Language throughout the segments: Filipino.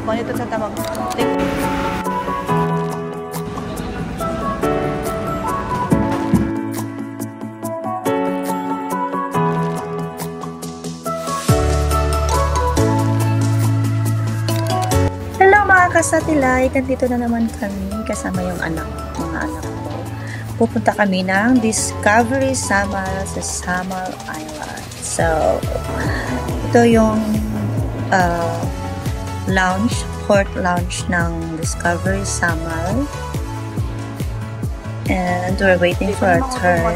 ikon ito sa tamang. Hello mga kasatilay, nandito na naman kami kasama yung mga anak ko. Pupunta kami ng Discovery Samal sa Samal Island. So, ito yung port lounge ng Discovery Samal. And we're waiting for our turn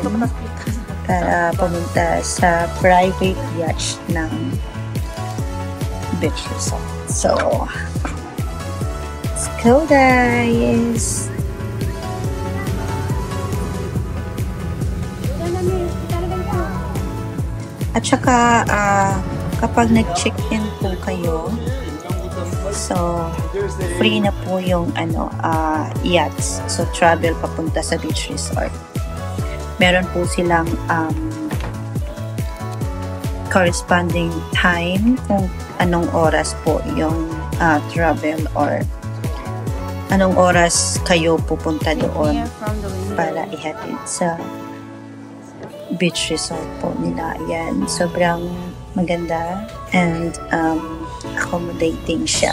para pumunta sa private yacht ng beach resort. So, let's go guys! At saka, kapag nag-check-in po kayo, so, free na po yung yachts. So, travel papunta sa beach resort. Meron po silang corresponding time kung anong oras po yung travel or anong oras kayo pupunta doon para ihatid sa beach resort po nila. Yan, sobrang maganda and accommodating siya.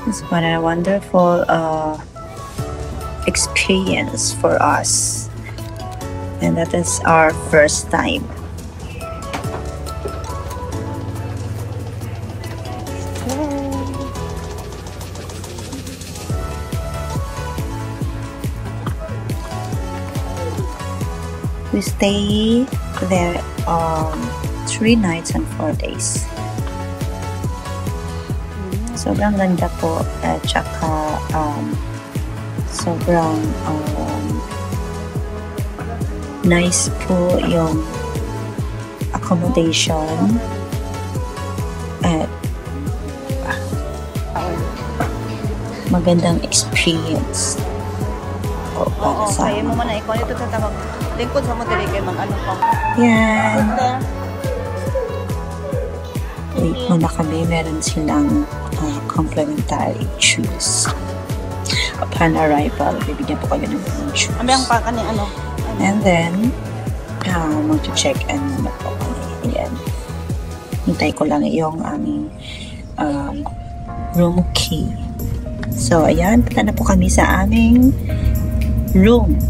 It's what a wonderful experience for us, and that is our first time. We stay there 3 nights and 4 days. Sobrang ganda po at saka sobrang nice po yung accommodation at magandang experience po para sa kaya mo man na ikon ito sa tamang lingkod sa mo dili kay mag-ano pa. yan. Wait muna kami, meron silang complimentary juice. Upon arrival, bibigyan po kayo ng juice. Ang pa kani ano? And then, mag-check-in muna po kami. Ayan. Hintay ko lang yung aming room key. So, ayan. Punta na po kami sa aming room.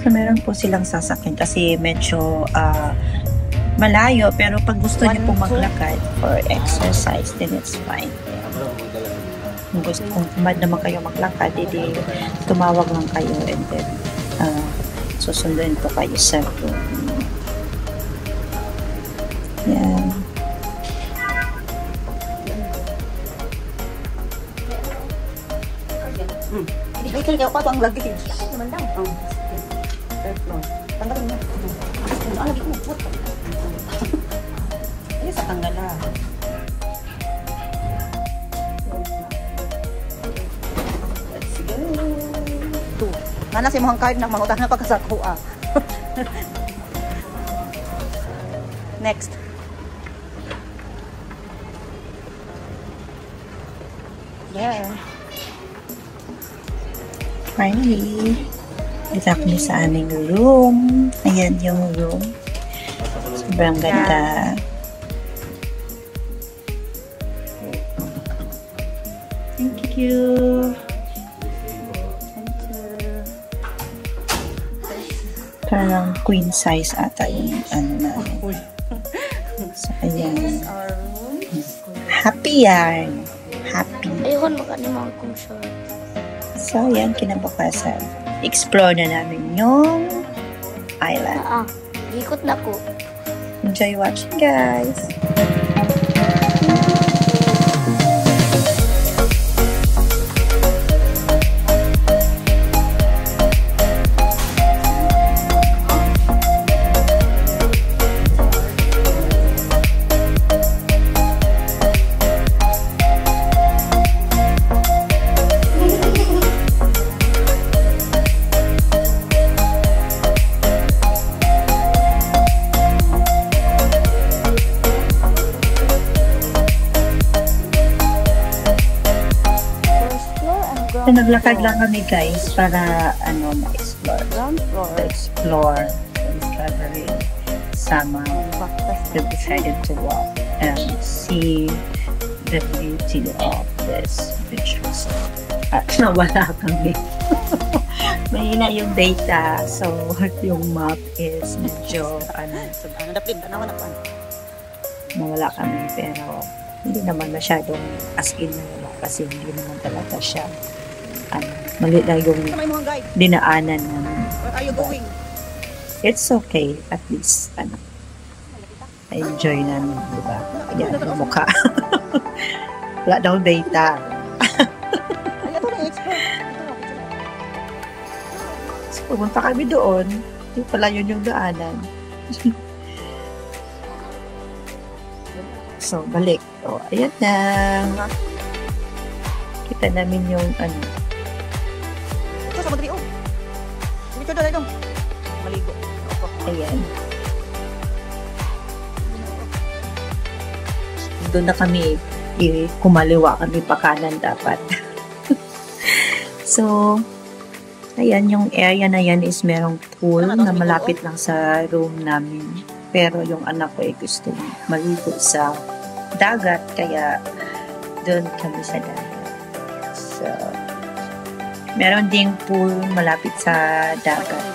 So, meron po silang sasakyan kasi medyo malayo, pero pag gusto niyo po maglakad for exercise, then it's fine. Kung tamad naman kayo maglakad, edi tumawag lang kayo and then susunduin po kayo sa room. Yan. Ay, kaya ko ang lagi. Naman lang. Tanggalin mo. Ano lagi mo? Ay, sa tanggala. Let's go. Ito. Mana si mohang card na mangutang na pagkasako Next. Yeah. Finally, dito kami sa aming room. Ayan yung room. Sobrang ganda. Thank you. Parang queen size ata yung namin. So, ayan. Happy yan. Happy. Ayun, makanimang kong short. So, ayan, kinabukasan. Explore na namin yung island. Ikot na ko. Enjoy watching, guys! So, naglakad lang kami guys para ma-explore. Ground floor. To explore the discovery. Sama, we decided to walk and see the beauty of this beach resort. At nawala kami. Mahina yung data, so yung map is medyo nawala kami, pero hindi naman masyadong as in nawala kasi hindi naman talaga siya mali lang yung dinaanan namin. Where are you going? It's okay, at least enjoy namin, diba? Yan yung mukha. Wala daw data. So, pumunta kami doon. Hindi pala yun yung daanan. So, balik. So, ayan na. Kita namin yung Ito sa Madrid, oh. Dito doon, dito. Maligo. Ayan. Doon na kami, kumaliwa kami pa kanan dapat. So, ayan, yung area na yan is merong pool na malapit lang sa room namin. Pero yung anak ko ay gusto maligo sa dagat, kaya doon kami sa dagat. So, meron ding pool malapit sa dagat.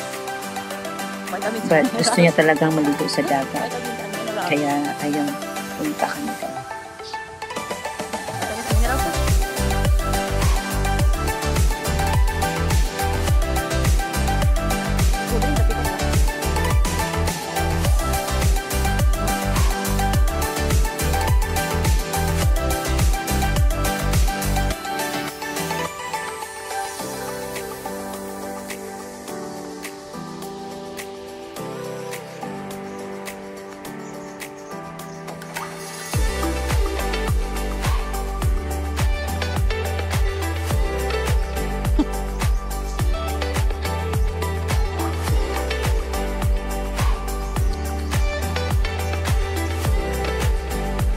But gusto niya talagang maligo sa dagat. Kaya, ayun, punta kami doon.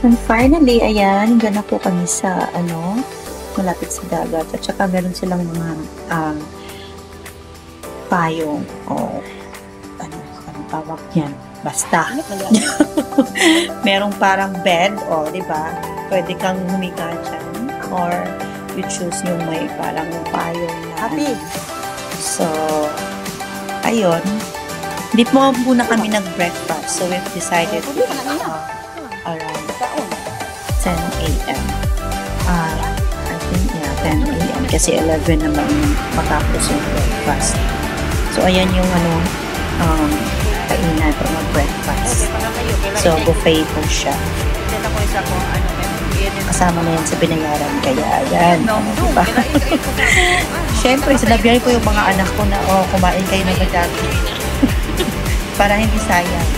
And finally, ayan, hanggang na po kami sa, malapit sa dagat. At saka meron silang mga payong o anong tawag yan? Basta. Merong parang bed, di ba? Pwede kang humiga dyan. Or you choose yung may parang payong na. Happy. So, ayun. Hindi po muna kami nag-breakfast. So, we've decided to around 10 a.m. I think, 10 a.m. Kasi 11 naman matapos yung breakfast. So, ayan yung kainan for mag-breakfast. So, buffet po siya. Kasama na yan sa binayaran. Kaya, ayan. Diba? Siyempre, sinabihan ko yung mga anak ko na, kumain kayo ng madami. Para hindi sayang.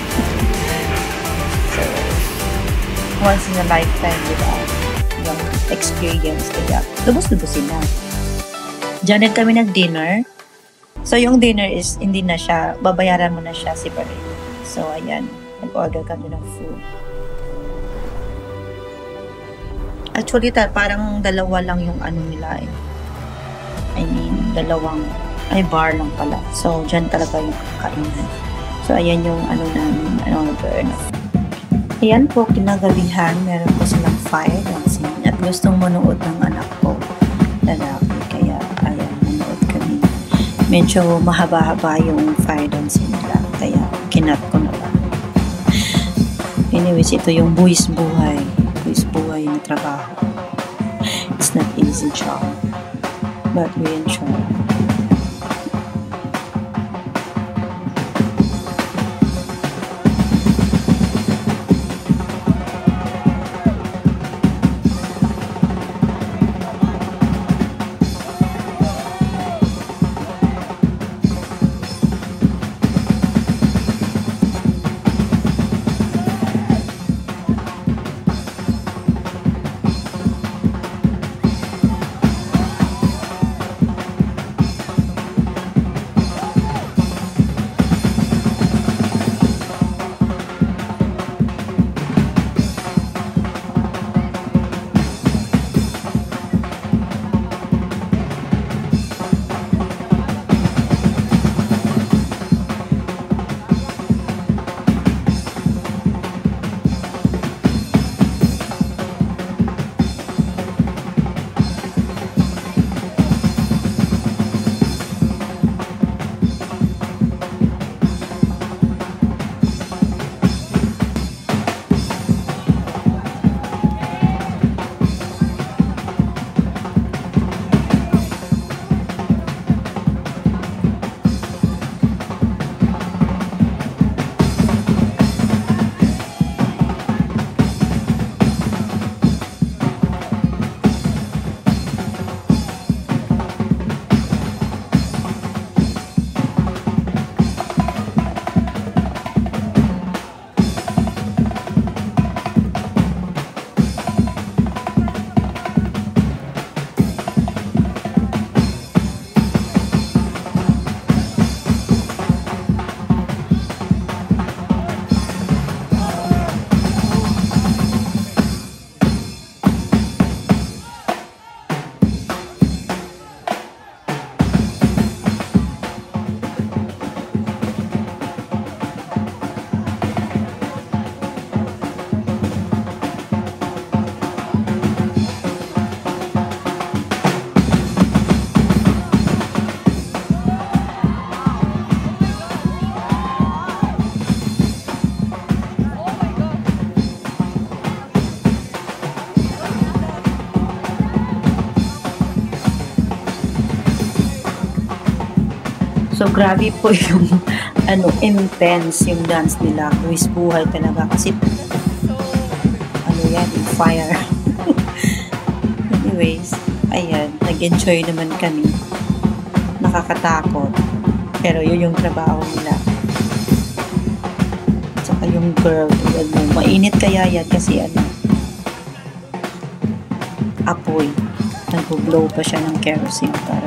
So, once in a lifetime, diba? Yung experience, kaya lubos-lubosin na. Diyan din kami nag-dinner. So, yung dinner is, hindi na siya, babayaran mo na siya separate. So, ayan, nag-order kami ng food. Actually, parang dalawa lang yung nila eh. I mean, bar lang pala. So, dyan talaga yung kainan. So, ayan yung namin, order na. Ayan po, kinagabihan, meron po silang fire dancing at gustong manood ng anak ko, lalaki, kaya ayan, manood kami. Medyo mahaba-haba yung fire dancing nila, kaya kinat ko na lang. Anyways, ito yung buwis buhay na trabaho. It's not easy job, but we enjoy. So, grabe po yung, intense yung dance nila. Buwis buhay talaga. Kasi, yan, fire. Anyways, ayan, nag-enjoy naman kami. Nakakatakot. Pero yun yung trabaho nila. Saka yung girl, tulad mo, mainit kaya yan kasi apoy. Nag-blow pa siya ng kerosene para